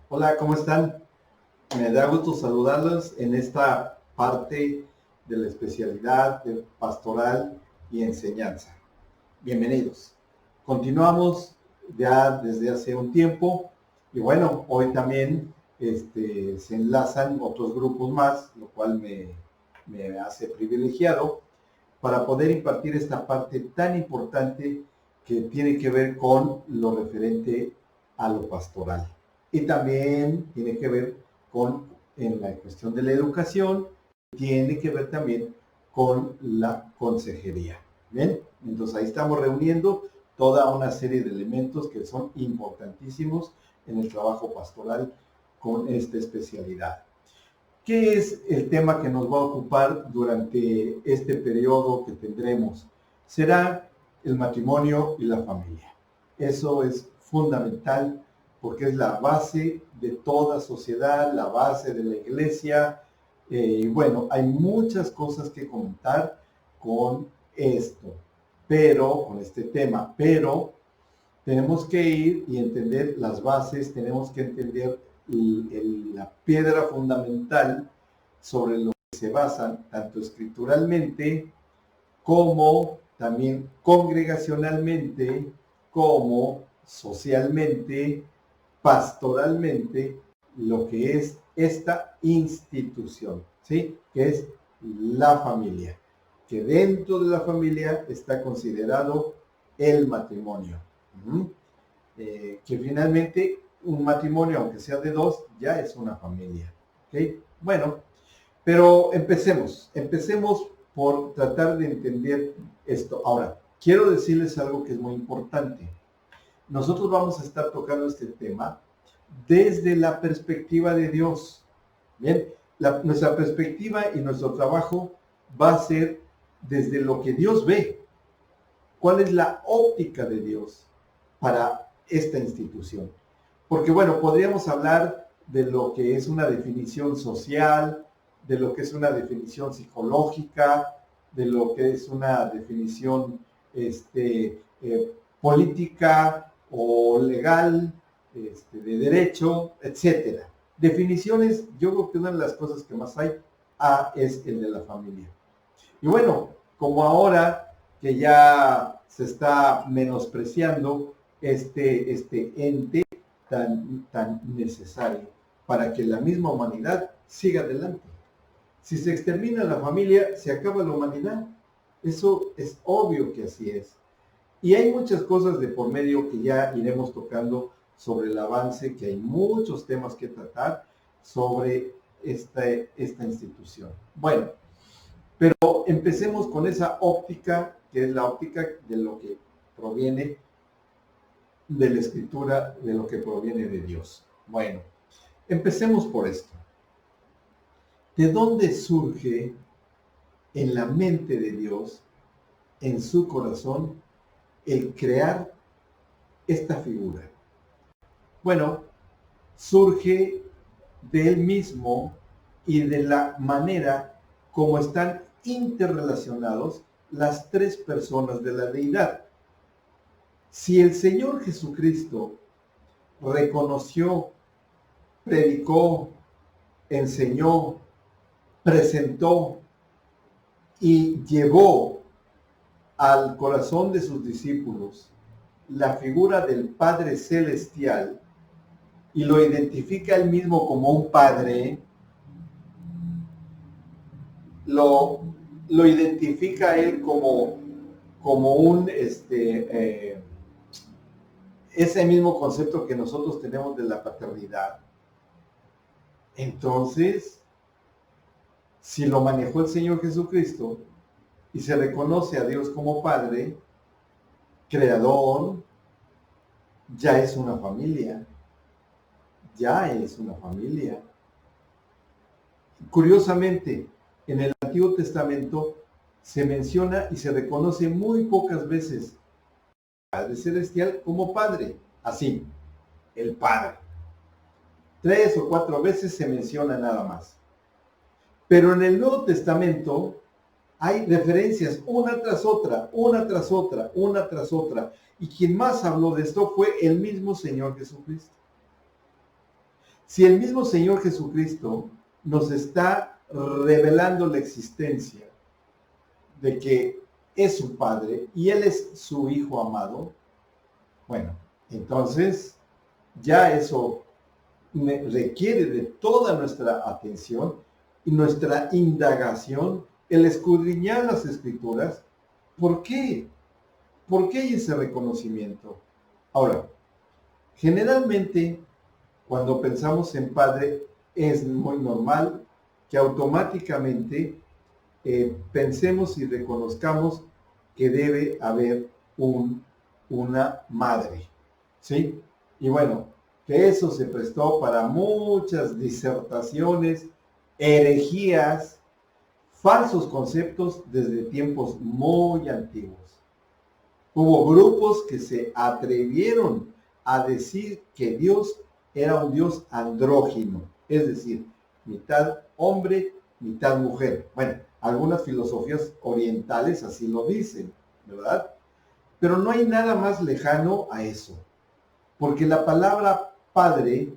Hola, ¿cómo están? Me da gusto saludarlos en esta parte de la especialidad de pastoral y enseñanza. Bienvenidos. Continuamos ya desde hace un tiempo y bueno, hoy también se enlazan otros grupos más, lo cual me hace privilegiado para poder impartir esta parte tan importante que tiene que ver con lo referente a lo pastoral. Y también tiene que ver con, en la cuestión de la educación, tiene que ver también con la consejería. ¿Bien? Entonces ahí estamos reuniendo toda una serie de elementos que son importantísimos en el trabajo pastoral con esta especialidad. ¿Qué es el tema que nos va a ocupar durante este periodo que tendremos? Será el matrimonio y la familia. Eso es fundamental porque es la base de toda sociedad, la base de la iglesia. Y bueno, hay muchas cosas que comentar con esto, pero con este tema, pero tenemos que ir y entender las bases, tenemos que entender la piedra fundamental sobre lo que se basan tanto escrituralmente como también congregacionalmente, como socialmente, pastoralmente, lo que es esta institución, ¿sí? Que es la familia, que dentro de la familia está considerado el matrimonio. Que finalmente un matrimonio, aunque sea de dos, ya es una familia. ¿Okay? Bueno, pero empecemos por tratar de entender esto. Ahora, quiero decirles algo que es muy importante. Nosotros vamos a estar tocando este tema desde la perspectiva de Dios. Bien, nuestra perspectiva y nuestro trabajo va a ser desde lo que Dios ve. ¿Cuál es la óptica de Dios para esta institución? Porque bueno, podríamos hablar de lo que es una definición social, de lo que es una definición psicológica, de lo que es una definición política o legal, de derecho, etcétera. Definiciones, yo creo que una de las cosas que más hay es el de la familia. Y bueno, como ahora que ya se está menospreciando este ente tan necesario para que la misma humanidad siga adelante. Si se extermina la familia, se acaba la humanidad. Eso es obvio que así es. Y hay muchas cosas de por medio que ya iremos tocando sobre el avance, que hay muchos temas que tratar sobre esta institución. Bueno, pero empecemos con esa óptica, que es la óptica de lo que proviene de la escritura, de lo que proviene de Dios. Bueno, empecemos por esto. ¿De dónde surge en la mente de Dios, en su corazón, el crear esta figura? Bueno, surge de él mismo y de la manera como están interrelacionados las tres personas de la deidad. Si el Señor Jesucristo reconoció, predicó, enseñó, presentó y llevó al corazón de sus discípulos la figura del Padre Celestial y lo identifica él mismo como un Padre, lo identifica él como un, ese mismo concepto que nosotros tenemos de la paternidad. Entonces, si lo manejó el Señor Jesucristo y se reconoce a Dios como Padre, Creador, ya es una familia. Ya es una familia. Curiosamente, en el Antiguo Testamento se menciona y se reconoce muy pocas veces al Padre Celestial como Padre. Así, el Padre. 3 o 4 veces se menciona nada más. Pero en el Nuevo Testamento hay referencias una tras otra, una tras otra, una tras otra. Y quien más habló de esto fue el mismo Señor Jesucristo. Si el mismo Señor Jesucristo nos está revelando la existencia de que es su Padre y Él es su Hijo amado, bueno, entonces ya eso requiere de toda nuestra atención y nuestra indagación, el escudriñar las Escrituras. ¿Por qué? ¿Por qué hay ese reconocimiento? Ahora, generalmente, cuando pensamos en Padre, es muy normal que automáticamente pensemos y reconozcamos que debe haber una madre, ¿sí? Y bueno, que eso se prestó para muchas disertaciones, herejías, falsos conceptos desde tiempos muy antiguos. Hubo grupos que se atrevieron a decir que Dios era un Dios andrógino, es decir, mitad hombre, mitad mujer. Bueno, algunas filosofías orientales así lo dicen, ¿verdad? Pero no hay nada más lejano a eso, porque la palabra padre,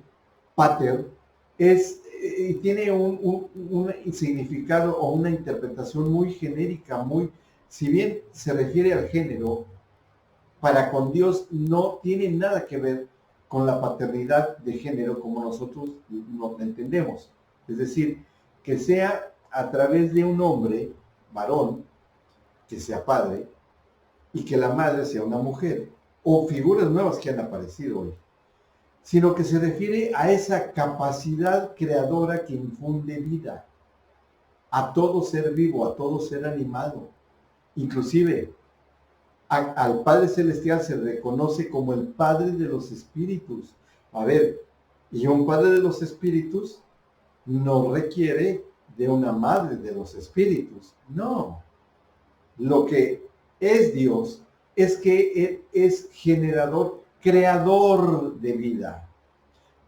pater, tiene un significado o una interpretación muy genérica, si bien se refiere al género, para con Dios no tiene nada que ver con la paternidad de género como nosotros lo entendemos. Es decir, que sea a través de un hombre, varón, que sea padre, y que la madre sea una mujer, o figuras nuevas que han aparecido hoy, sino que se refiere a esa capacidad creadora que infunde vida a todo ser vivo, a todo ser animado. Inclusive, al Padre Celestial se reconoce como el Padre de los Espíritus. A ver, y un Padre de los Espíritus no requiere de una Madre de los Espíritus. No. Lo que es Dios es que Él es generador, creador de vida.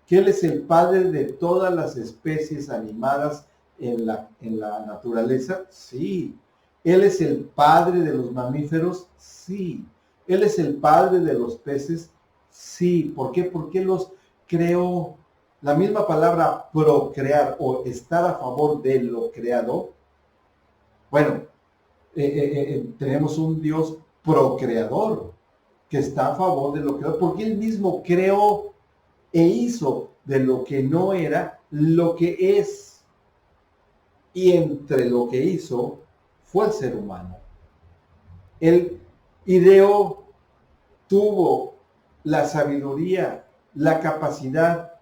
Que Él es el Padre de todas las especies animadas en la naturaleza. Sí. ¿Él es el padre de los mamíferos? Sí. ¿Él es el padre de los peces? Sí. ¿Por qué? Porque los creó. La misma palabra procrear o estar a favor de lo creado. Bueno, tenemos un Dios procreador que está a favor de lo creado, porque Él mismo creó e hizo de lo que no era lo que es. Y entre lo que hizo fue el ser humano. Él ideó, tuvo la sabiduría, la capacidad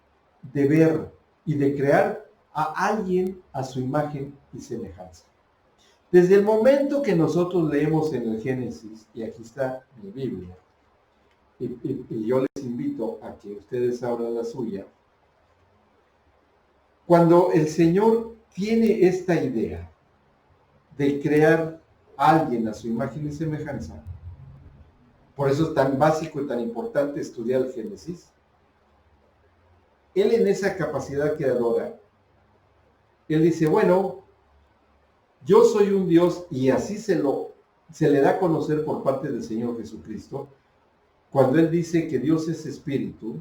de ver y de crear a alguien a su imagen y semejanza. Desde el momento que nosotros leemos en el Génesis, y aquí está mi Biblia, y yo les invito a que ustedes abran la suya, cuando el Señor tiene esta idea de crear a alguien a su imagen y semejanza, por eso es tan básico y tan importante estudiar el Génesis. Él en esa capacidad creadora, Él dice, bueno, yo soy un Dios y así se le da a conocer por parte del Señor Jesucristo, cuando Él dice que Dios es espíritu,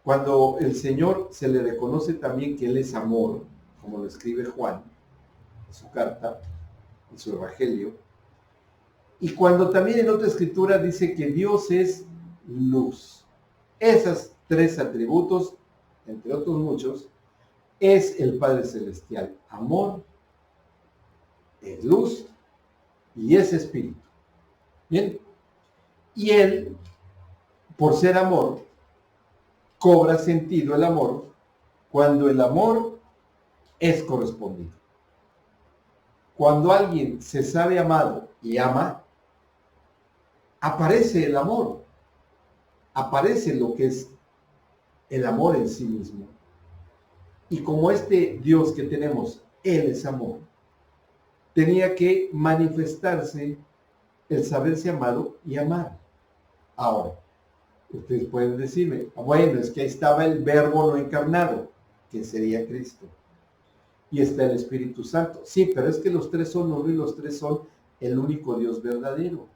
cuando el Señor se le reconoce también que Él es amor, como lo escribe Juan en su carta, en su evangelio, y cuando también en otra escritura dice que Dios es luz. Esas tres atributos, entre otros muchos, es el Padre Celestial. Amor, es luz y es espíritu. Bien. Y Él, por ser amor, cobra sentido el amor cuando el amor es correspondido. Cuando alguien se sabe amado y ama, aparece el amor, aparece lo que es el amor en sí mismo. Y como este Dios que tenemos, Él es amor, tenía que manifestarse el saberse amado y amar. Ahora, ustedes pueden decirme, bueno, es que ahí estaba el verbo no encarnado, que sería Cristo. Y está el Espíritu Santo. Sí, pero es que los tres son uno y los tres son el único Dios verdadero.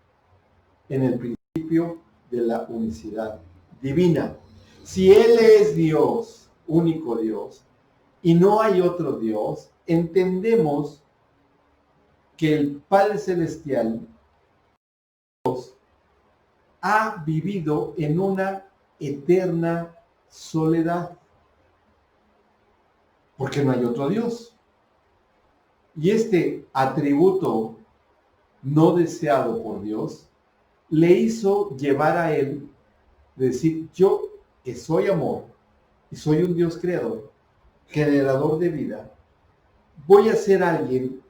En el principio de la unicidad divina. Si Él es Dios único Dios y no hay otro Dios, entendemos que el Padre Celestial ha vivido en una eterna soledad, porque no hay otro Dios. Y este atributo no deseado por Dios le hizo llevar a él, decir, yo que soy amor y soy un Dios creador, generador de vida, voy a ser alguien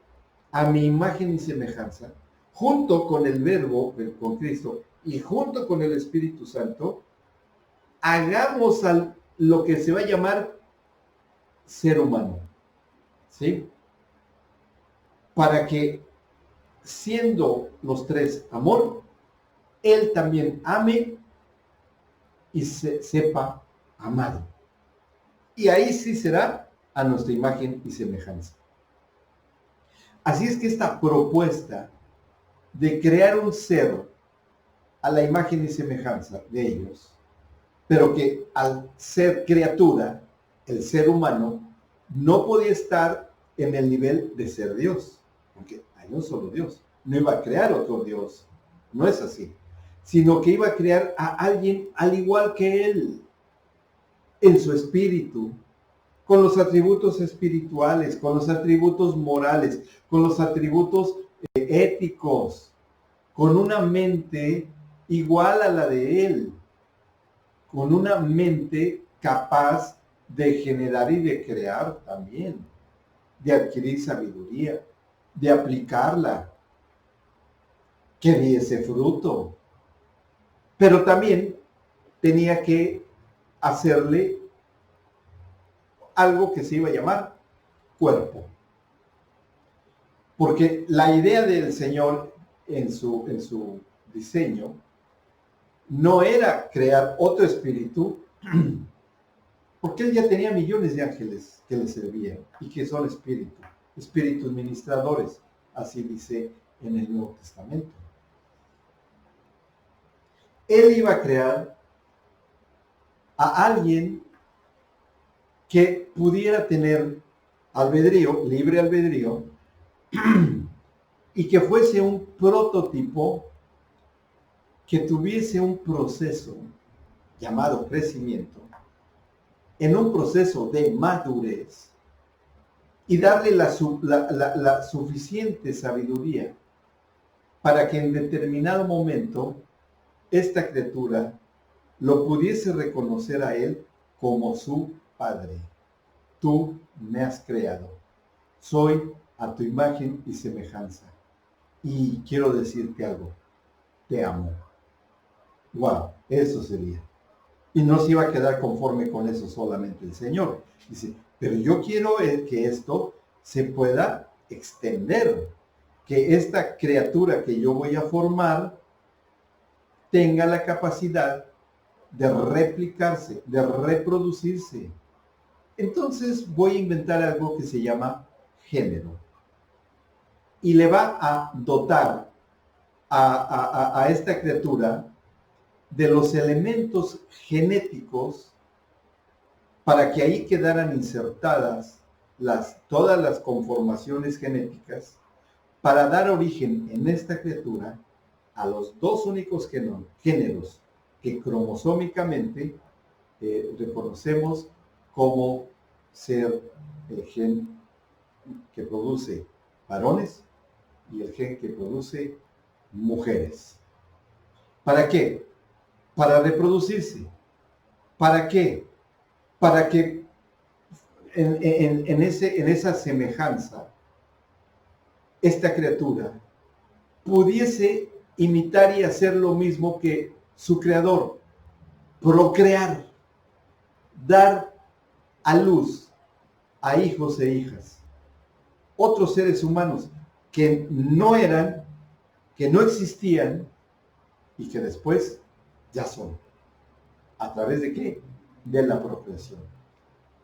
a mi imagen y semejanza, junto con el Verbo, con Cristo, y junto con el Espíritu Santo, hagamos lo que se va a llamar ser humano, ¿sí? Para que, siendo los tres amor, Él también ame y sepa amar. Y ahí sí será a nuestra imagen y semejanza. Así es que esta propuesta de crear un ser a la imagen y semejanza de ellos, pero que al ser criatura, el ser humano, no podía estar en el nivel de ser Dios, porque hay un solo Dios, no iba a crear otro Dios, no es así, sino que iba a crear a alguien al igual que él, en su espíritu, con los atributos espirituales, con los atributos morales, con los atributos éticos, con una mente igual a la de él, con una mente capaz de generar y de crear también, de adquirir sabiduría, de aplicarla, que diese fruto. Pero también tenía que hacerle algo que se iba a llamar cuerpo. Porque la idea del Señor en su diseño no era crear otro espíritu, porque Él ya tenía millones de ángeles que le servían y que son espíritus ministradores, así dice en el Nuevo Testamento. Él iba a crear a alguien que pudiera tener albedrío, libre albedrío, y que fuese un prototipo que tuviese un proceso llamado crecimiento, en un proceso de madurez, y darle la suficiente sabiduría para que en determinado momento esta criatura lo pudiese reconocer a él como su padre. Tú me has creado, soy a tu imagen y semejanza, y quiero decirte algo, te amo. Wow, eso sería. Y no se iba a quedar conforme con eso solamente el Señor. Dice, pero yo quiero que esto se pueda extender, que esta criatura que yo voy a formar tenga la capacidad de replicarse, de reproducirse. Entonces voy a inventar algo que se llama género. Y le va a dotar a esta criatura de los elementos genéticos para que ahí quedaran insertadas todas las conformaciones genéticas para dar origen en esta criatura a los dos únicos géneros que cromosómicamente reconocemos como ser el gen que produce varones y el gen que produce mujeres. ¿Para qué? Para reproducirse. ¿Para qué? Para que en esa semejanza, esta criatura pudiese imitar y hacer lo mismo que su creador, procrear, dar a luz a hijos e hijas, otros seres humanos que no eran, que no existían y que después ya son. ¿A través de qué? De la procreación.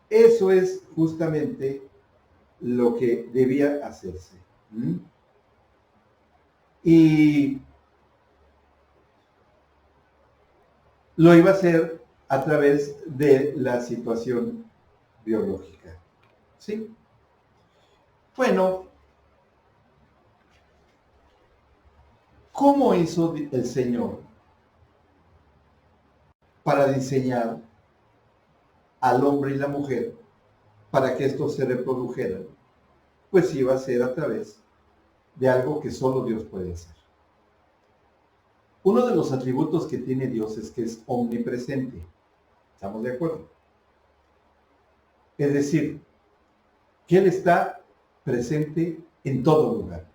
Eso es justamente lo que debía hacerse. Y lo iba a hacer a través de la situación biológica. ¿Sí? Bueno, ¿cómo hizo el Señor para diseñar al hombre y la mujer para que estos se reprodujeran? Pues iba a ser a través de algo que solo Dios puede hacer. Uno de los atributos que tiene Dios es que es omnipresente. ¿Estamos de acuerdo? Es decir, que Él está presente en todo lugar.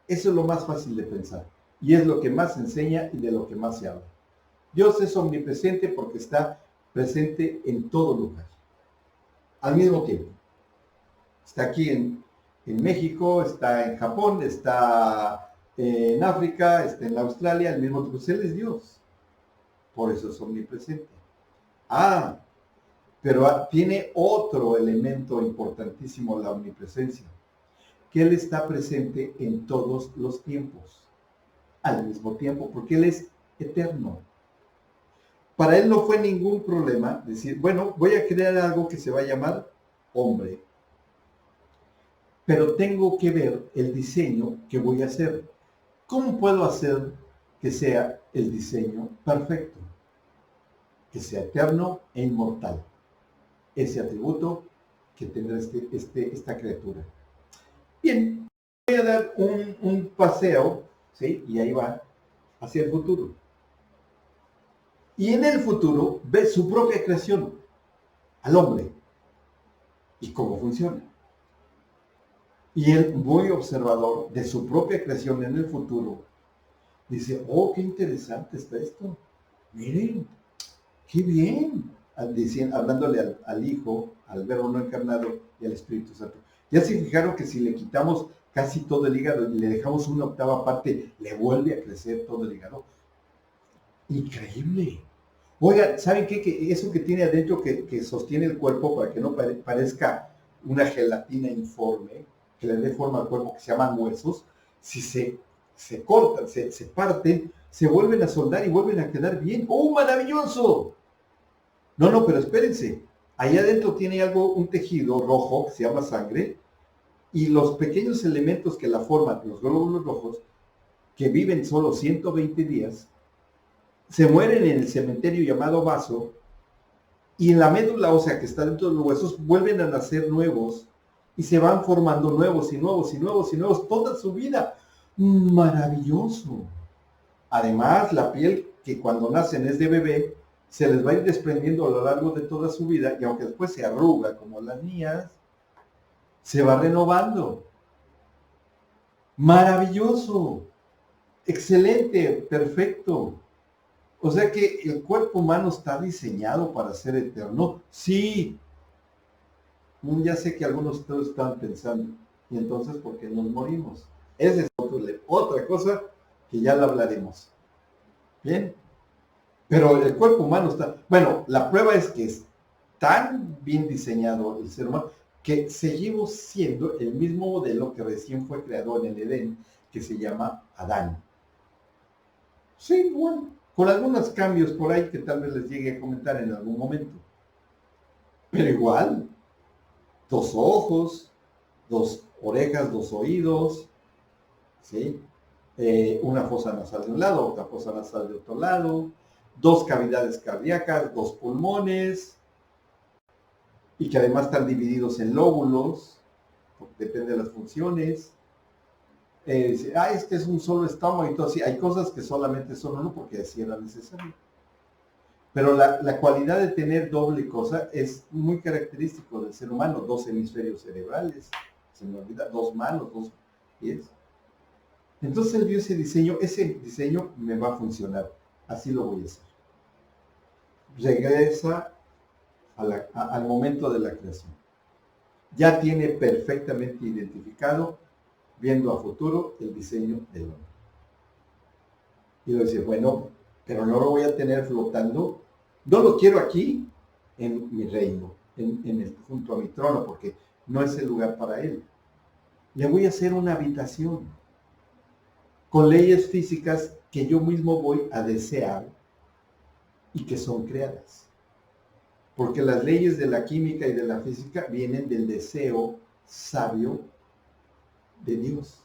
Eso es lo más fácil de pensar. Y es lo que más se enseña y de lo que más se habla. Dios es omnipresente porque está presente en todo lugar. Al mismo tiempo. Está aquí en México, está en Japón, está en África, está en Australia, al mismo tiempo. Él es Dios. Por eso es omnipresente. Pero tiene otro elemento importantísimo, la omnipresencia, que Él está presente en todos los tiempos, al mismo tiempo, porque Él es eterno. Para Él no fue ningún problema decir, bueno, voy a crear algo que se va a llamar hombre, pero tengo que ver el diseño que voy a hacer. ¿Cómo puedo hacer que sea el diseño perfecto? Que sea eterno e inmortal. Ese atributo que tendrá esta criatura. Bien, voy a dar un paseo, ¿sí? Y ahí va, hacia el futuro. Y en el futuro ve su propia creación, al hombre, y cómo funciona. Y él, muy observador de su propia creación en el futuro, dice, oh, qué interesante está esto. Miren, qué bien. Hablándole al Hijo, al Verbo no encarnado y al Espíritu Santo. Ya se fijaron que si le quitamos casi todo el hígado y le dejamos una octava parte, le vuelve a crecer todo el hígado. Increíble. Oigan, ¿saben qué? Que eso que tiene adentro que sostiene el cuerpo para que no parezca una gelatina informe, que le dé forma al cuerpo, que se llaman huesos, si se cortan, se parten, se vuelven a soldar y vuelven a quedar bien. ¡Oh, maravilloso! No, pero espérense. Ahí adentro tiene un tejido rojo que se llama sangre, y los pequeños elementos que la forman, los glóbulos rojos, que viven solo 120 días, se mueren en el cementerio llamado vaso, y en la médula ósea que está dentro de los huesos vuelven a nacer nuevos, y se van formando nuevos y nuevos y nuevos y nuevos toda su vida. Maravilloso. Además, la piel que cuando nacen es de bebé, se les va a ir desprendiendo a lo largo de toda su vida, y aunque después se arruga como las mías, se va renovando. Maravilloso. Excelente, perfecto. O sea que el cuerpo humano está diseñado para ser eterno. Sí. Ya sé que algunos de ustedes estaban pensando, y entonces, ¿por qué nos morimos? Esa es otra cosa que ya la hablaremos. Bien. Pero el cuerpo humano está... Bueno, la prueba es que es tan bien diseñado el ser humano que seguimos siendo el mismo modelo que recién fue creado en el Edén, que se llama Adán. Sí, bueno, con algunos cambios por ahí que tal vez les llegue a comentar en algún momento. Pero igual, 2 ojos, 2 orejas, 2 oídos, ¿sí? Una fosa nasal de un lado, otra fosa nasal de otro lado, 2 cavidades cardíacas, 2 pulmones, y que además están divididos en lóbulos, depende de las funciones. Este es un solo estómago y todo así. Hay cosas que solamente son uno porque así era necesario. Pero la cualidad de tener doble cosa es muy característico del ser humano. 2 hemisferios cerebrales, se me olvida, 2 manos, 2 pies. Entonces él vio ese diseño me va a funcionar, así lo voy a hacer. Regresa al momento de la creación. Ya tiene perfectamente identificado, viendo a futuro, el diseño del hombre. Y lo dice, bueno, pero no lo voy a tener flotando, no lo quiero aquí en mi reino, junto a mi trono, porque no es el lugar para él. Le voy a hacer una habitación con leyes físicas que yo mismo voy a desear y que son creadas. porque las leyes de la química y de la física vienen del deseo sabio de Dios.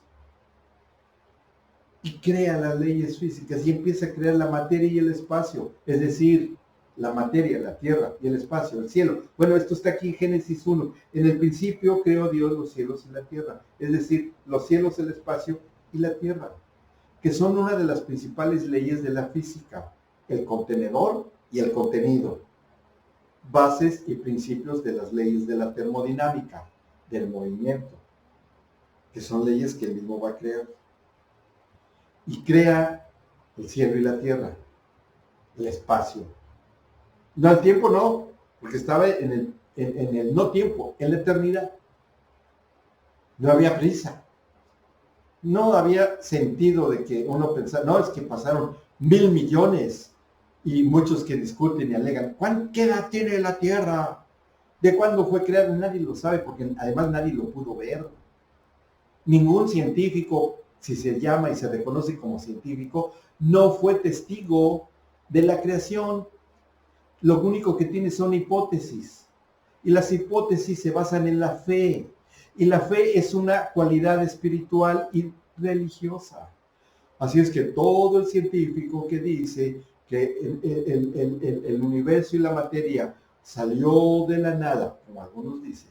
Y crea las leyes físicas y empieza a crear la materia y el espacio, es decir, la materia, la tierra y el espacio, el cielo. Bueno, esto está aquí en Génesis 1. En el principio creó Dios los cielos y la tierra, es decir, los cielos, el espacio y la tierra, que son una de las principales leyes de la física, el contenedor y el contenido, bases y principios de las leyes de la termodinámica, del movimiento, que son leyes que él mismo va a crear. Y crea el cielo y la tierra, el espacio. No, el tiempo no, porque estaba en el no tiempo, en la eternidad. No había prisa. No había sentido de que uno pensara, no, es que pasaron 1,000 millones. Y muchos que discuten y alegan, ¿qué edad tiene la Tierra? ¿De cuándo fue creada? Nadie lo sabe, porque además nadie lo pudo ver. Ningún científico, si se llama y se reconoce como científico, no fue testigo de la creación. Lo único que tiene son hipótesis. Y las hipótesis se basan en la fe. Y la fe es una cualidad espiritual y religiosa. Así es que todo el científico que dice que el universo y la materia salió de la nada, como algunos dicen,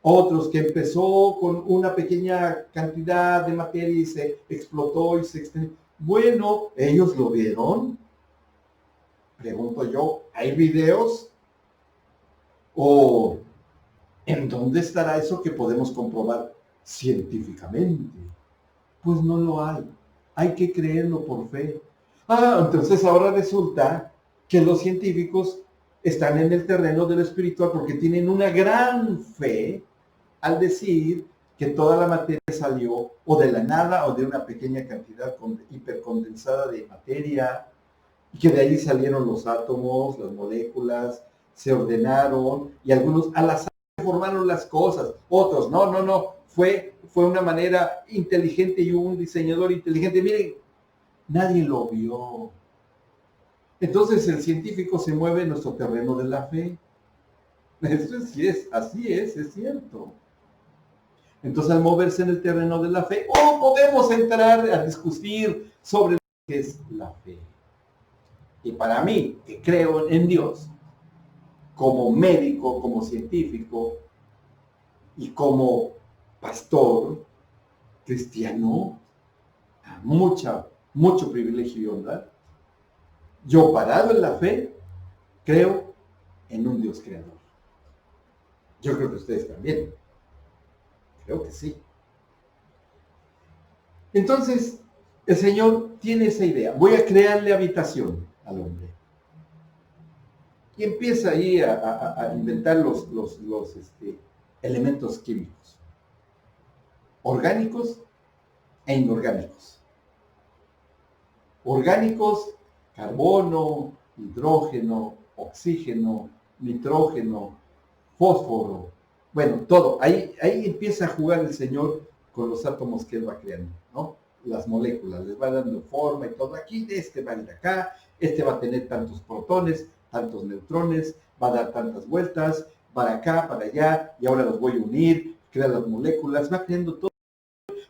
otros que empezó con una pequeña cantidad de materia y se explotó y se extendió. Bueno, ellos lo vieron. Pregunto yo, ¿hay videos? ¿O en dónde estará eso que podemos comprobar científicamente? Pues no lo hay. Hay que creerlo por fe. Entonces ahora resulta que los científicos están en el terreno de lo espiritual porque tienen una gran fe al decir que toda la materia salió o de la nada o de una pequeña cantidad hipercondensada de materia, y que de ahí salieron los átomos, las moléculas, se ordenaron y algunos al azar formaron las cosas, otros no, fue una manera inteligente y un diseñador inteligente. Miren, nadie lo vio. Entonces el científico se mueve en nuestro terreno de la fe. Eso sí así es cierto. Entonces al moverse en el terreno de la fe, podemos entrar a discutir sobre lo que es la fe. Y para mí, que creo en Dios, como médico, como científico y como pastor cristiano, mucho privilegio y honra, yo parado en la fe, creo en un Dios creador. Yo creo que ustedes también. Creo que sí. Entonces, el Señor tiene esa idea. Voy a crearle habitación al hombre. Y empieza ahí a inventar los elementos químicos, orgánicos e inorgánicos. Orgánicos, carbono, hidrógeno, oxígeno, nitrógeno, fósforo, bueno, todo. Ahí empieza a jugar el Señor con los átomos que Él va creando, ¿no? Las moléculas, les va dando forma y todo. Aquí, este va a ir acá, este va a tener tantos protones, tantos neutrones, va a dar tantas vueltas, para acá, para allá, y ahora los voy a unir, crea las moléculas, va creando todo.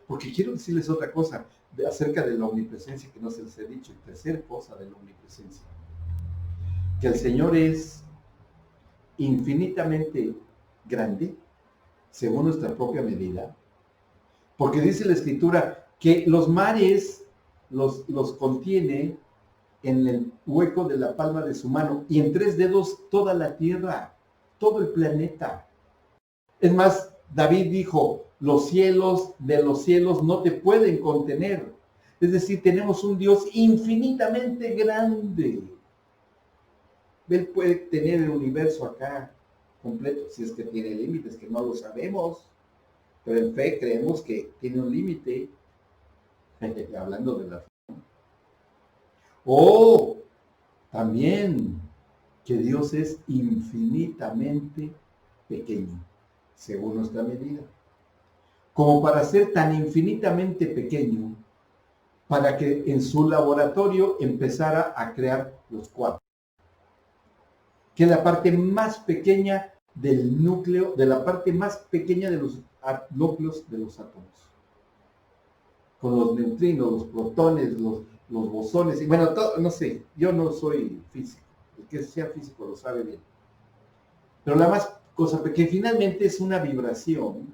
Porque quiero decirles otra cosa acerca de la omnipresencia que no se les he dicho, y tercera cosa de la omnipresencia, que el Señor es infinitamente grande, según nuestra propia medida, porque dice la Escritura que los mares los contiene en el hueco de la palma de su mano, y en 3 dedos toda la tierra, todo el planeta. Es más, David dijo, los cielos de los cielos no te pueden contener. Es decir, tenemos un Dios infinitamente grande. Él puede tener el universo acá completo, si es que tiene límites, que no lo sabemos, pero en fe creemos que tiene un límite, hablando de la fe. También que Dios es infinitamente pequeño, según nuestra medida. Como para ser tan infinitamente pequeño, para que en su laboratorio empezara a crear los cuatro. que es la parte más pequeña del núcleo, de la parte más pequeña de los núcleos de los átomos. Con los neutrinos, los protones, los bosones, y bueno, todo, no sé, yo no soy físico, el que sea físico lo sabe bien. Pero la más cosa, que finalmente es una vibración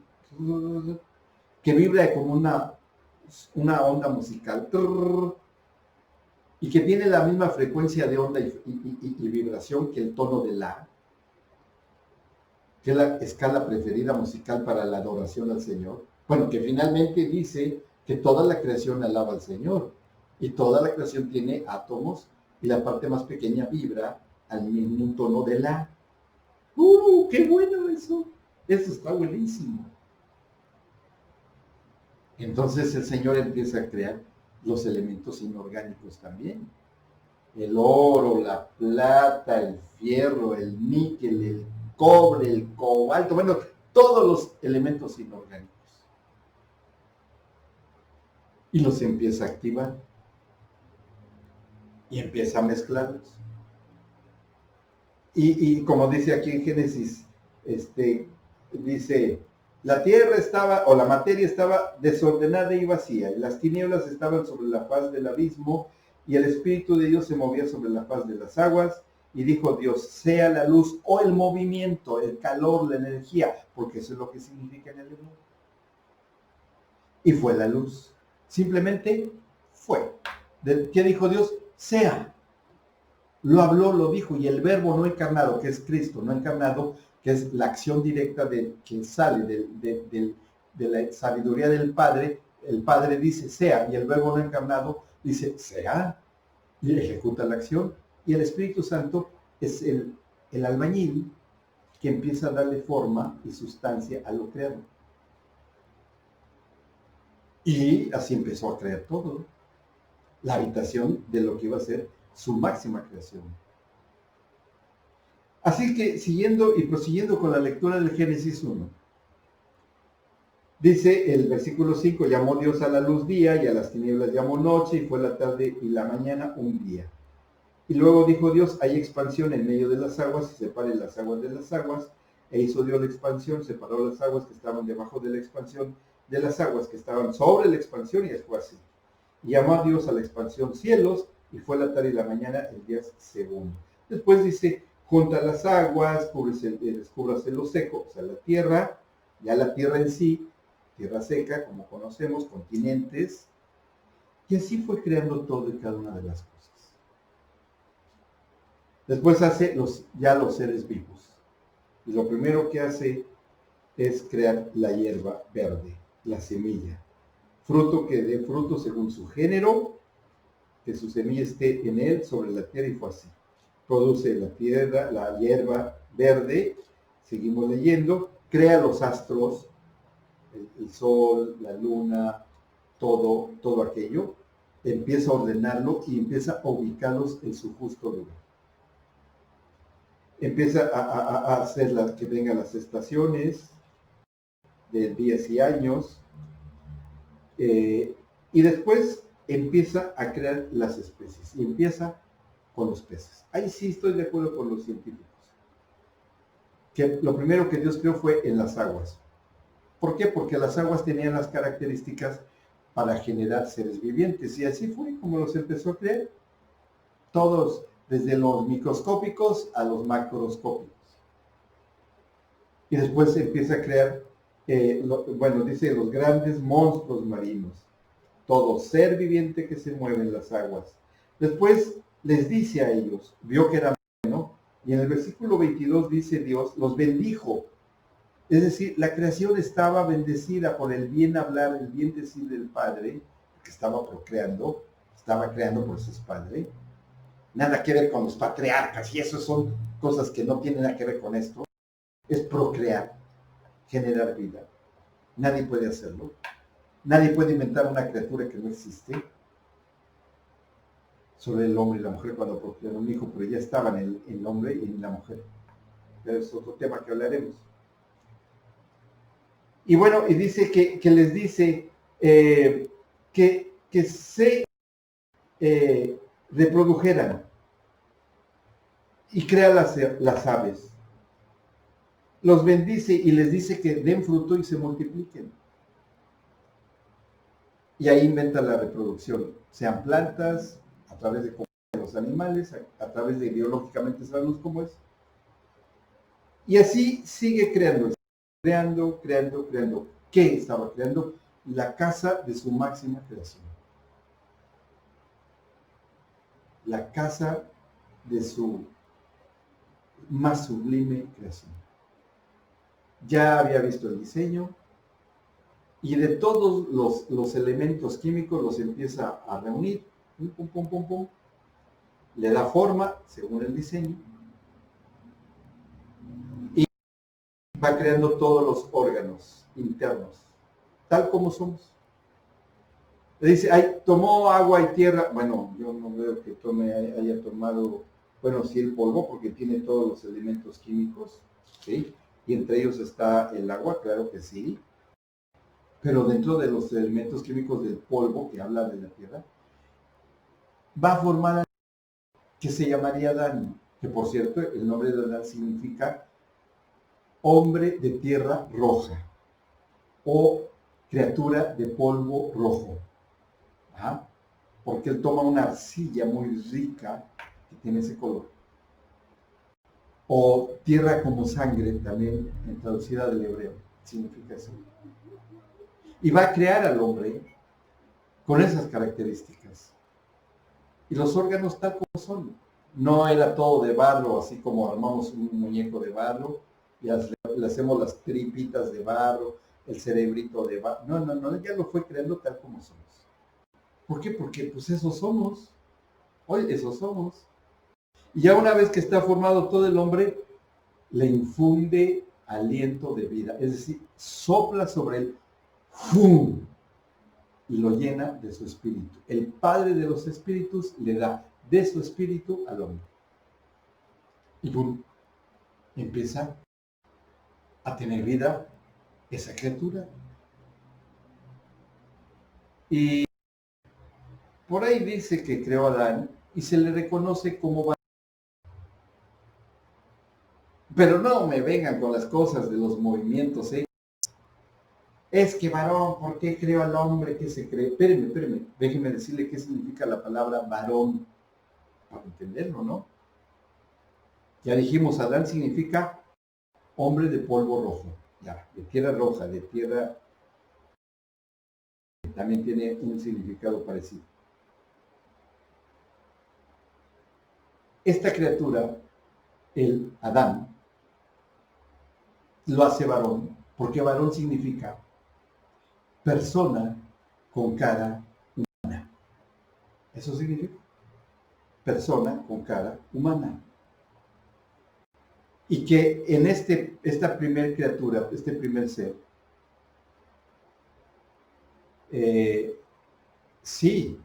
que vibra como una onda musical y que tiene la misma frecuencia de onda y vibración que el tono de la, que es la escala preferida musical para la adoración al Señor. Bueno, que finalmente dice que toda la creación alaba al Señor y toda la creación tiene átomos y la parte más pequeña vibra al mismo tono de la. ¡Qué bueno eso! Eso está buenísimo. Entonces el Señor empieza a crear los elementos inorgánicos también. El oro, la plata, el fierro, el níquel, el cobre, el cobalto, bueno, todos los elementos inorgánicos. Y los empieza a activar. Y empieza a mezclarlos. Y como dice aquí en Génesis, dice, la tierra estaba, o la materia estaba desordenada y vacía, y las tinieblas estaban sobre la faz del abismo, y el Espíritu de Dios se movía sobre la faz de las aguas, y dijo Dios, sea la luz, o el movimiento, el calor, la energía, porque eso es lo que significa en el hebreo. Y fue la luz. Simplemente fue. ¿Qué dijo Dios? Sea. Lo habló, lo dijo, y el verbo no encarnado, que es Cristo, no encarnado, que es la acción directa que sale de la sabiduría del Padre, el Padre dice sea, y el verbo no encarnado dice sea, y ejecuta la acción, y el Espíritu Santo es el albañil que empieza a darle forma y sustancia a lo creado. Y así empezó a crear todo, la habitación de lo que iba a ser su máxima creación. Así que siguiendo y prosiguiendo con la lectura del Génesis 1, dice el versículo 5, llamó Dios a la luz día y a las tinieblas llamó noche y fue la tarde y la mañana un día. Y luego dijo Dios, hay expansión en medio de las aguas y separen las aguas de las aguas. E hizo Dios la expansión, separó las aguas que estaban debajo de la expansión de las aguas que estaban sobre la expansión y fue así. Y llamó a Dios a la expansión cielos y fue la tarde y la mañana el día segundo. Después dice, junta las aguas, descúbrase lo seco, o sea, la tierra, ya la tierra en sí, tierra seca, como conocemos, continentes, y así fue creando todo y cada una de las cosas. Después hace los seres vivos, y lo primero que hace es crear la hierba verde, la semilla, fruto que dé fruto según su género, que su semilla esté en él sobre la tierra, y fue así. Produce la tierra, la hierba verde, seguimos leyendo, crea los astros, el sol, la luna, todo aquello, empieza a ordenarlo y empieza a ubicarlos en su justo lugar. Empieza a hacer que vengan las estaciones de días y años, y después empieza a crear las especies, y empieza con los peces. Ahí sí estoy de acuerdo con los científicos, que lo primero que Dios creó fue en las aguas. ¿Por qué? Porque las aguas tenían las características para generar seres vivientes, y así fue como los empezó a crear. Todos, desde los microscópicos a los macroscópicos. Y después se empieza a crear, dice los grandes monstruos marinos, todo ser viviente que se mueve en las aguas. Después les dice a ellos, vio que era bueno, y en el versículo 22 dice Dios, los bendijo. Es decir, la creación estaba bendecida por el bien hablar, el bien decir del Padre, que estaba procreando, estaba creando por su Padre. Nada que ver con los patriarcas, y eso son cosas que no tienen nada que ver con esto. Es procrear, generar vida. Nadie puede hacerlo. Nadie puede inventar una criatura que no existe. Sobre el hombre y la mujer cuando procrearon un hijo, pero ya estaban el hombre y la mujer. Pero es otro tema que hablaremos. Y bueno, y dice que les dice que se reprodujeran. y crea las aves. Los bendice y les dice que den fruto y se multipliquen. Y ahí inventa la reproducción, sean plantas, a través de los animales, a través de biológicamente sabemos cómo es. Y así sigue creando, creando. ¿Qué estaba creando? La casa de su máxima creación. La casa de su más sublime creación. Ya había visto el diseño y de todos los elementos químicos los empieza a reunir, pum, pum, pum, pum, le da forma según el diseño y va creando todos los órganos internos, tal como somos. Le dice, tomó agua y tierra. Bueno, yo no veo que haya tomado, bueno, sí el polvo, porque tiene todos los elementos químicos, ¿sí? Y entre ellos está el agua, claro que sí. Pero dentro de los elementos químicos del polvo, que habla de la tierra, va a formar que se llamaría Adán, que por cierto, el nombre de Adán significa hombre de tierra roja o criatura de polvo rojo. ¿Ah? Porque él toma una arcilla muy rica que tiene ese color. O tierra como sangre, también traducida del hebreo, significa eso. Y va a crear al hombre con esas características. Y los órganos tal como son. No era todo de barro, así como armamos un muñeco de barro, y le hacemos las tripitas de barro, el cerebrito de barro. No, ya lo fue creando tal como somos. ¿Por qué? Porque pues esos somos. Hoy esos somos. Y ya una vez que está formado todo el hombre, le infunde aliento de vida. Es decir, sopla sobre él, ¡fum!, y lo llena de su espíritu. El Padre de los espíritus le da de su espíritu al hombre. Y ¡pum!, empieza a tener vida esa criatura. Y por ahí dice que creó a Adán y se le reconoce como varón. Pero no me vengan con las cosas de los movimientos, ¿eh? Es que varón, ¿por qué creó al hombre que se cree? Espéreme, déjeme decirle qué significa la palabra varón, para entenderlo, ¿no? Ya dijimos, Adán significa hombre de polvo rojo, ya, de tierra roja, de tierra, también tiene un significado parecido. Esta criatura, el Adán, lo hace varón, porque varón significa persona con cara humana. Eso significa persona con cara humana. Y que en esta primer criatura, este primer ser, sí,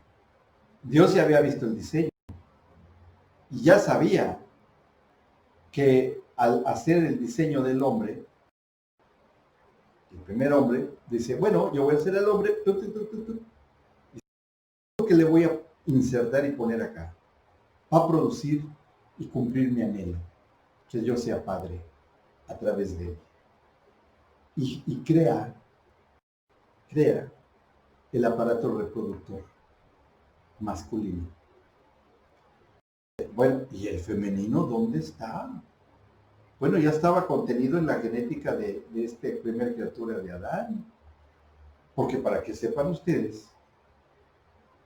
Dios ya había visto el diseño y ya sabía que al hacer el diseño del hombre, el primer hombre, dice, bueno, yo voy a hacer al hombre, y que le voy a insertar y poner acá, va a producir y cumplir mi anhelo, que yo sea padre a través de él. Y crea el aparato reproductor masculino. Bueno, ¿y el femenino dónde está? Bueno, ya estaba contenido en la genética de esta primera criatura de Adán. Porque para que sepan ustedes,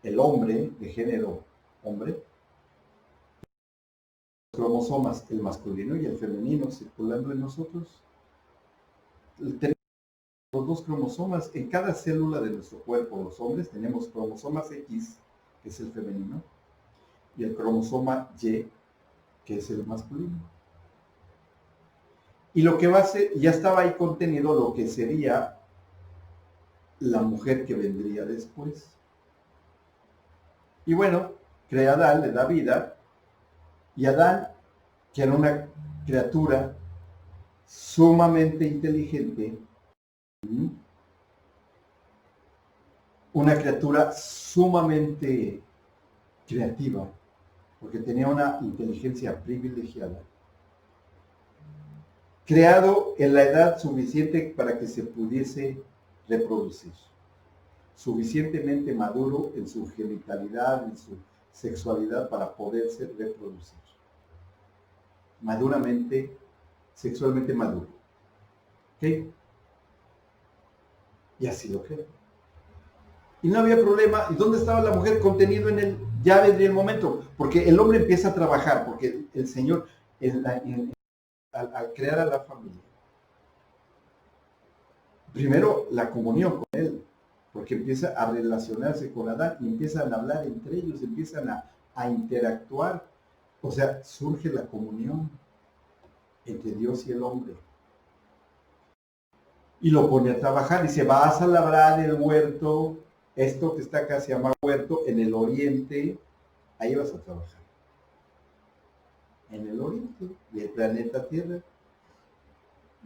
el hombre de género hombre, cromosomas, el masculino y el femenino circulando en nosotros. Tenemos los dos cromosomas en cada célula de nuestro cuerpo. Los hombres tenemos cromosomas X, que es el femenino, y el cromosoma Y, que es el masculino. Y lo que va a ser, ya estaba ahí contenido lo que sería la mujer que vendría después. Y bueno, crea a Adán, le da vida, y Adán, que era una criatura sumamente inteligente, una criatura sumamente creativa, porque tenía una inteligencia privilegiada, creado en la edad suficiente para que se pudiese reproducir, suficientemente maduro en su genitalidad, en su sexualidad para poderse reproducir. Maduramente, sexualmente maduro. ¿Ok? Y así lo creo. Y no había problema. ¿Y dónde estaba la mujer? Contenido en él. Ya vendría el momento. Porque el hombre empieza a trabajar, porque el Señor, al crear a la familia, primero la comunión con él, porque empieza a relacionarse con Adán y empiezan a hablar entre ellos, empiezan a interactuar. O sea, surge la comunión entre Dios y el hombre. Y lo pone a trabajar. Dice, vas a labrar el huerto, esto que está acá se llama huerto, en el oriente, ahí vas a trabajar. En el oriente del planeta Tierra.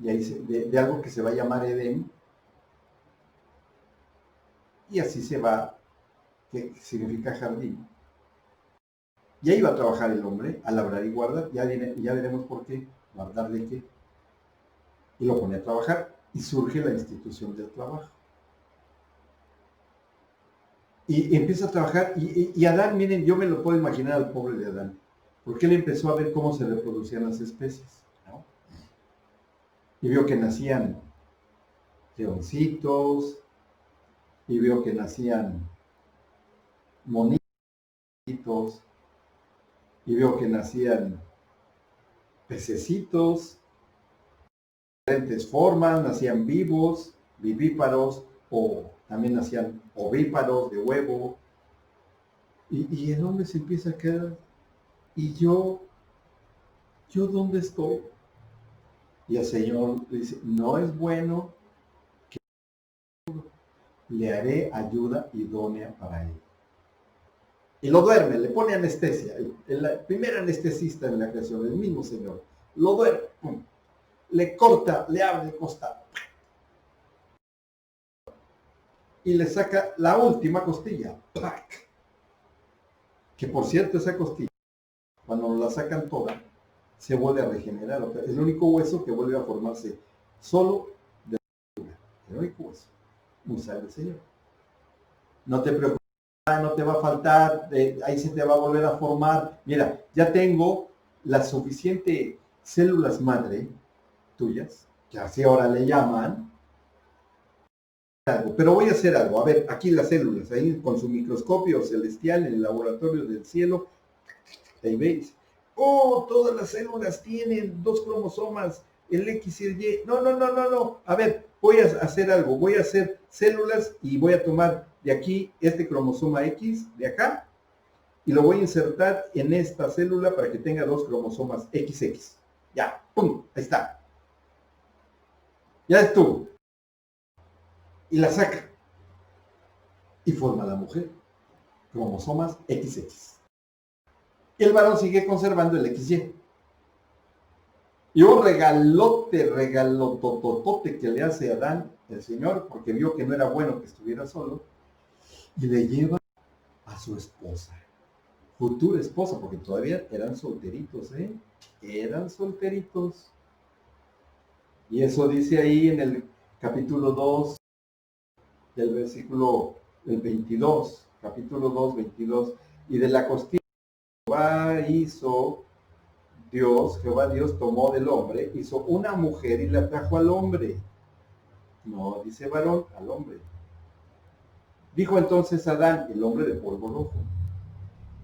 Y ahí de algo que se va a llamar Edén. Y así se va, que significa jardín. Y ahí va a trabajar el hombre, a labrar y guardar. Ya veremos por qué. ¿Guardar de qué? Y lo pone a trabajar. Y surge la institución del trabajo. Y empieza a trabajar. Y Adán, miren, yo me lo puedo imaginar al pobre de Adán. Porque él empezó a ver cómo se reproducían las especies, ¿no? Y vio que nacían leoncitos, y vio que nacían monitos, y vio que nacían pececitos, de diferentes formas, nacían vivos, vivíparos, o también nacían ovíparos de huevo. Y el hombre se empieza a quedar, ¿y yo dónde estoy? Y el Señor le dice, no es bueno que le haré ayuda idónea para él. Y lo duerme, le pone anestesia. El primer anestesista en la creación, el mismo Señor. Lo duerme, ¡pum! Le corta, le abre el costado. Y le saca la última costilla. ¡Plac! Que por cierto, esa costilla, cuando la sacan toda, se vuelve a regenerar. O sea, es el único hueso que vuelve a formarse solo de la cultura. El único hueso. Muy sabe el Señor. No te preocupes, no te va a faltar, ahí se te va a volver a formar. Mira, ya tengo las suficientes células madre tuyas, que así ahora le llaman, pero voy a hacer algo. A ver, aquí las células, ahí con su microscopio celestial en el laboratorio del cielo, ahí veis, oh, todas las células tienen 2 cromosomas, el X y el Y. No. A ver, voy a hacer algo. Voy a hacer células y voy a tomar de aquí este cromosoma X, de acá, y lo voy a insertar en esta célula para que tenga 2 cromosomas XX. Ya, ¡pum! Ahí está. Ya estuvo. Y la saca. Y forma la mujer. Cromosomas XX. Y el varón sigue conservando el XY. Y un regalotototote que le hace a Adán, el Señor, porque vio que no era bueno que estuviera solo, y le lleva a su esposa, futura esposa, porque todavía eran solteritos, eran solteritos. Y eso dice ahí en el capítulo 2, del versículo 22, capítulo 2, 22, y de la costilla Jehová Dios tomó del hombre, hizo una mujer y la trajo al hombre. No dice varón, al hombre. Dijo entonces Adán, el hombre de polvo rojo,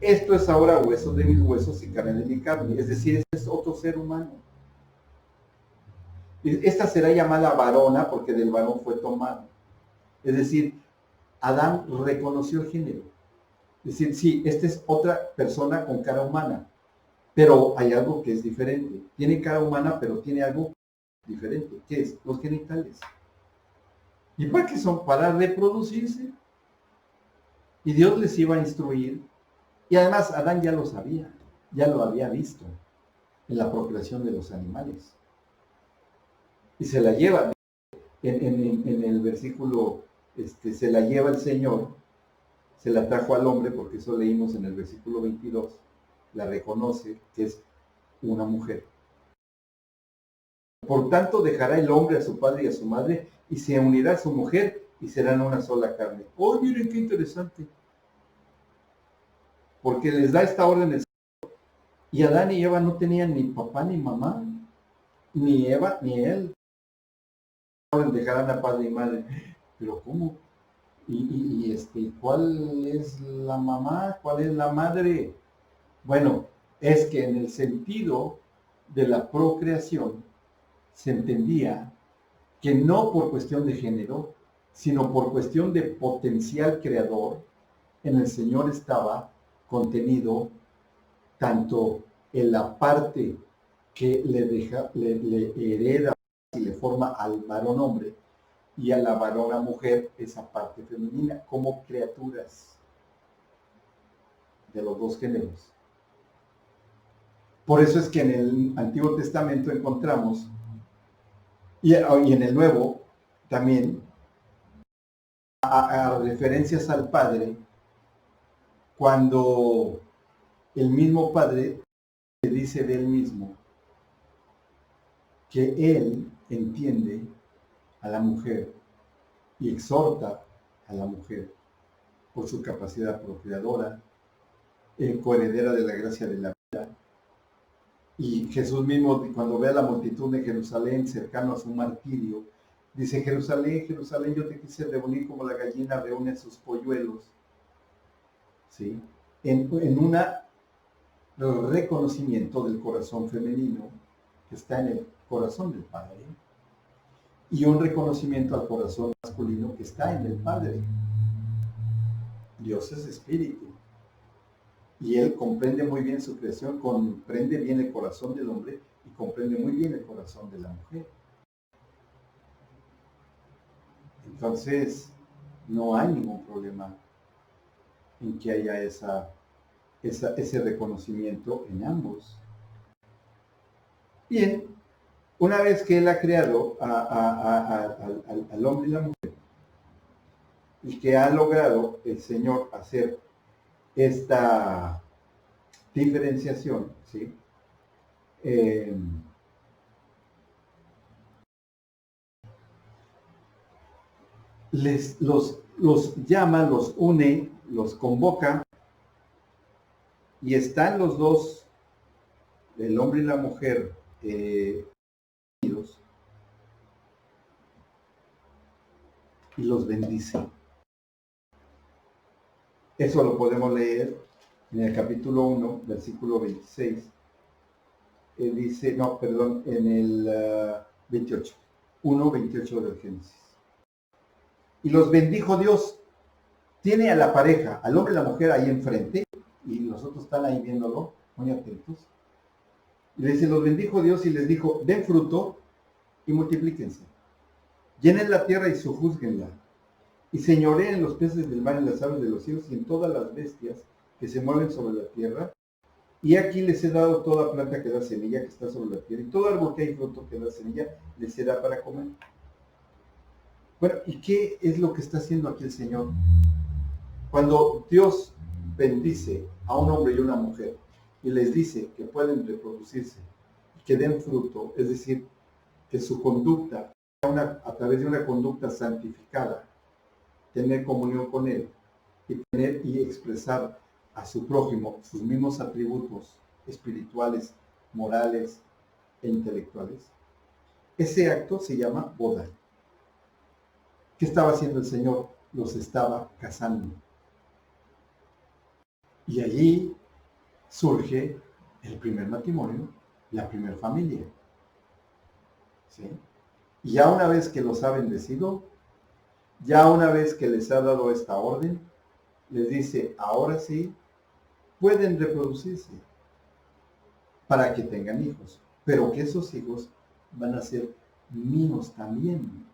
esto es ahora hueso de mis huesos y carne de mi carne. Es decir, este es otro ser humano. Esta será llamada varona porque del varón fue tomado. Es decir, Adán reconoció el género. Es decir, sí, esta es otra persona con cara humana, pero hay algo que es diferente. Tiene cara humana, pero tiene algo diferente. ¿Qué es? Los genitales. ¿Y para qué son? Para reproducirse. Y Dios les iba a instruir. Y además Adán ya lo sabía, ya lo había visto en la procreación de los animales. Y se la lleva, en el versículo, se la lleva el Señor, se la trajo al hombre, porque eso leímos en el versículo 22. la reconoce que es una mujer. Por tanto, dejará el hombre a su padre y a su madre y se unirá a su mujer y serán una sola carne. ¡Oh, miren qué interesante! Porque les da esta orden. Y Adán y Eva no tenían ni papá ni mamá, ni Eva ni él. Dejarán a padre y madre. Pero ¿cómo? ¿Cuál es la mamá? ¿Cuál es la madre? Bueno, es que en el sentido de la procreación se entendía que no por cuestión de género, sino por cuestión de potencial creador, en el Señor estaba contenido tanto en la parte que le hereda y le forma al varón hombre, y a la varona mujer esa parte femenina, como criaturas de los dos géneros. Por eso es que en el Antiguo Testamento encontramos, y en el Nuevo también, a referencias al Padre, cuando el mismo Padre le dice de él mismo que él entiende a la mujer y exhorta a la mujer por su capacidad procreadora, coheredera de la gracia de la vida. Y Jesús mismo, cuando ve a la multitud de Jerusalén cercano a su martirio, dice: Jerusalén, Jerusalén, yo te quise reunir como la gallina reúne a sus polluelos. ¿Sí? En un reconocimiento del corazón femenino que está en el corazón del Padre, y un reconocimiento al corazón masculino que está en el Padre. Dios es espíritu, y Él comprende muy bien su creación, comprende bien el corazón del hombre y comprende muy bien el corazón de la mujer. Entonces, no hay ningún problema en que haya ese reconocimiento en ambos. Bien, una vez que Él ha creado al hombre y la mujer, y que ha logrado el Señor hacer esta diferenciación, ¿sí? Los llama, los une, los convoca, y están los dos, el hombre y la mujer, unidos, y los bendice. Eso lo podemos leer en el capítulo 1, versículo 26. Dice, no, perdón, en el 28, 1:28 del Génesis. Y los bendijo Dios. Tiene a la pareja, al hombre y la mujer ahí enfrente, y los otros están ahí viéndolo, muy atentos. Y le dice: los bendijo Dios y les dijo: den fruto y multiplíquense. Llenen la tierra y sojúzguenla. Y señoreen los peces del mar, en las aves de los cielos y en todas las bestias que se mueven sobre la tierra. Y aquí les he dado toda planta que da semilla que está sobre la tierra, y todo árbol que hay fruto que da semilla les será para comer. Bueno, ¿y qué es lo que está haciendo aquí el Señor? Cuando Dios bendice a un hombre y una mujer y les dice que pueden reproducirse y que den fruto, es decir, que su conducta, a través de una conducta santificada, tener comunión con Él y tener y expresar a su prójimo sus mismos atributos espirituales, morales e intelectuales, ese acto se llama boda. ¿Qué estaba haciendo el Señor? Los estaba casando. Y allí surge el primer matrimonio, la primera familia. ¿Sí? Y ya una vez que los ha bendecido, ya una vez que les ha dado esta orden, les dice: ahora sí, pueden reproducirse para que tengan hijos, pero que esos hijos van a ser míos también.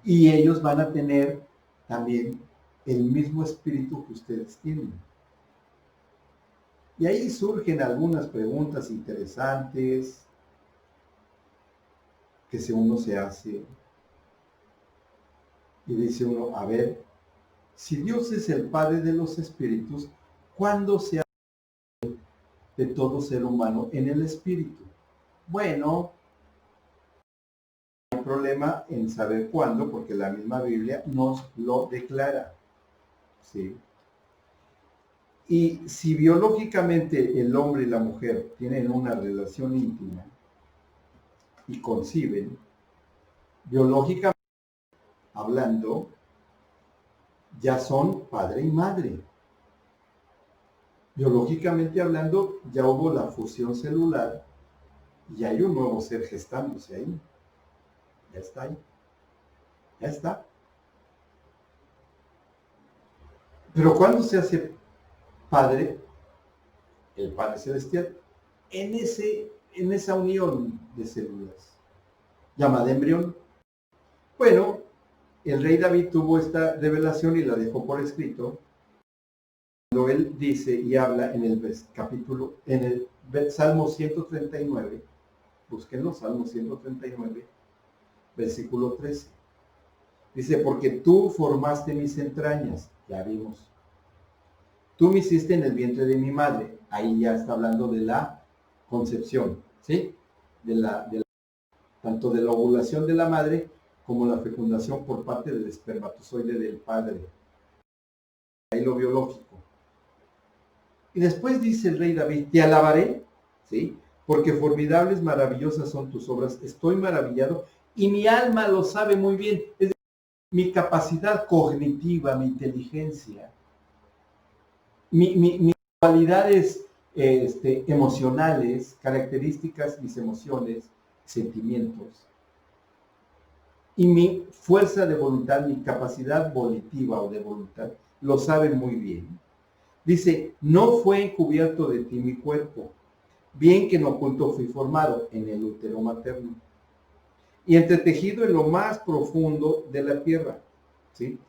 Y ellos van a tener también el mismo espíritu que ustedes tienen. Y ahí surgen algunas preguntas interesantes que uno se hace. Y dice uno: a ver, si Dios es el Padre de los espíritus, ¿cuándo se de todo ser humano en el espíritu. Bueno, no hay problema en saber cuándo, porque la misma Biblia nos lo declara. ¿Sí? Y si biológicamente el hombre y la mujer tienen una relación íntima y conciben, biológicamente hablando, ya son padre y madre. Biológicamente hablando, ya hubo la fusión celular y hay un nuevo ser gestándose ahí. Ya está ahí. Ya está. Pero ¿cuándo se hace padre? El Padre Celestial. En esa unión de células, llamada embrión. Bueno, el rey David tuvo esta revelación y la dejó por escrito. Cuando él dice y habla en el capítulo, en el Salmo 139, búsquenlo, Salmo 139, versículo 13. Dice, porque tú formaste mis entrañas, ya vimos. Tú me hiciste en el vientre de mi madre. Ahí ya está hablando de la concepción, ¿sí? Tanto de la ovulación de la madre como la fecundación por parte del espermatozoide del padre. Ahí lo biológico. Y después dice el rey David, te alabaré, ¿sí? Porque formidables, maravillosas son tus obras. Estoy maravillado y mi alma lo sabe muy bien. Es decir, mi capacidad cognitiva, mi inteligencia, mis cualidades emocionales, características, mis emociones, sentimientos, y mi fuerza de voluntad, mi capacidad volitiva o de voluntad, lo sabe muy bien. Dice, no fue encubierto de ti mi cuerpo, bien que en oculto fui formado en el útero materno, y entretejido en lo más profundo de la tierra. ¿Sí?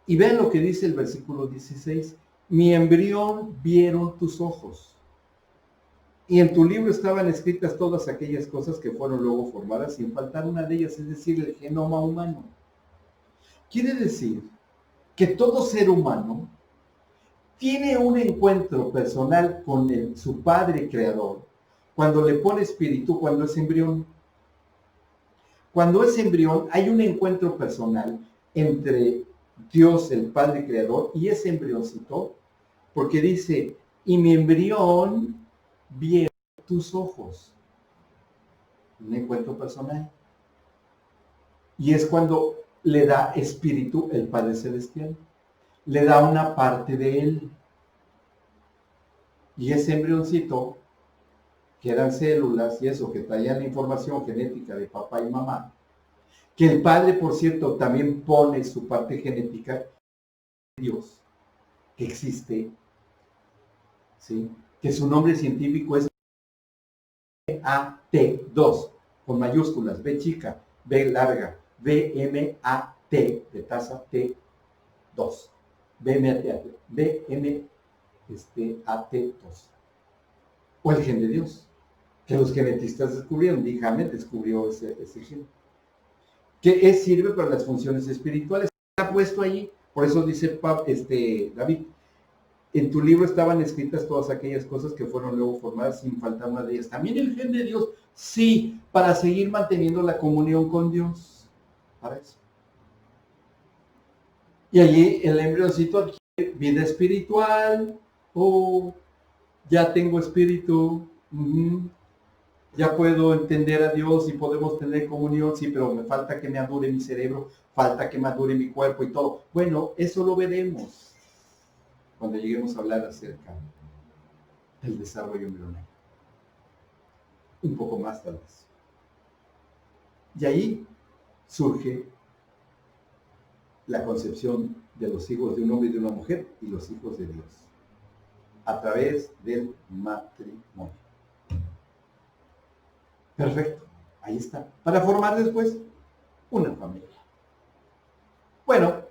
Y vean lo que dice el versículo 16, mi embrión vieron tus ojos, y en tu libro estaban escritas todas aquellas cosas que fueron luego formadas, sin faltar una de ellas, es decir, el genoma humano. Quiere decir que todo ser humano tiene un encuentro personal con su padre creador, cuando le pone espíritu, cuando es embrión. Cuando es embrión, hay un encuentro personal entre Dios, el Padre Creador, y ese embrioncito, porque dice, y mi embrión vieron tus ojos. Un encuentro personal. Y es cuando le da espíritu el Padre Celestial. Le da una parte de él. Y ese embrioncito, que eran células y eso, que traían la información genética de papá y mamá, que el Padre, por cierto, también pone su parte genética de Dios, que existe, ¿sí? Que su nombre científico es BMAT2, con mayúsculas, B chica, B larga, BMAT, de taza T2, BMAT2, o el gen de Dios, que los genetistas descubrieron, James descubrió ese gen, que sirve para las funciones espirituales. Está puesto allí, por eso dice David, en tu libro estaban escritas todas aquellas cosas que fueron luego formadas, sin faltar una de ellas. También el gen de Dios, sí, para seguir manteniendo la comunión con Dios. Para eso. Y allí el embrioncito adquiere vida espiritual. Oh, ya tengo espíritu. Ya puedo entender a Dios y podemos tener comunión, sí, pero me falta que me madure mi cerebro, falta que madure mi cuerpo y todo. Bueno, eso lo veremos cuando lleguemos a hablar acerca del desarrollo embrionario. Un poco más tal vez. Y ahí surge la concepción de los hijos de un hombre y de una mujer y los hijos de Dios, a través del matrimonio. Perfecto, ahí está. Para formar después una familia. Bueno,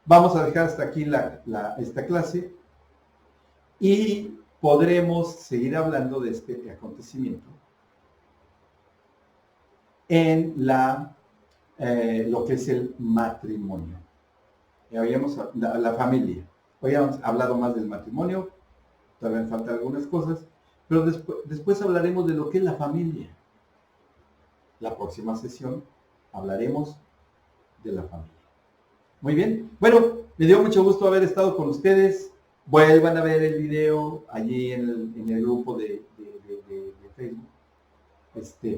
vamos a dejar hasta aquí esta clase y podremos seguir hablando de este acontecimiento en lo que es el matrimonio. Ya habíamos la familia. Hoy hemos hablado más del matrimonio, todavía me faltan algunas cosas, pero después hablaremos de lo que es la familia. La próxima sesión hablaremos de la familia. Muy bien, bueno, me dio mucho gusto haber estado con ustedes. Vuelvan a ver el video allí en el grupo de Facebook,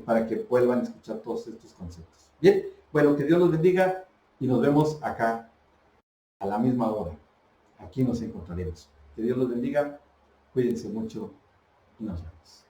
para que vuelvan a escuchar todos estos conceptos. Bien, bueno, que Dios los bendiga y nos vemos acá a la misma hora. Aquí nos encontraremos. Que Dios los bendiga, cuídense mucho y nos vemos.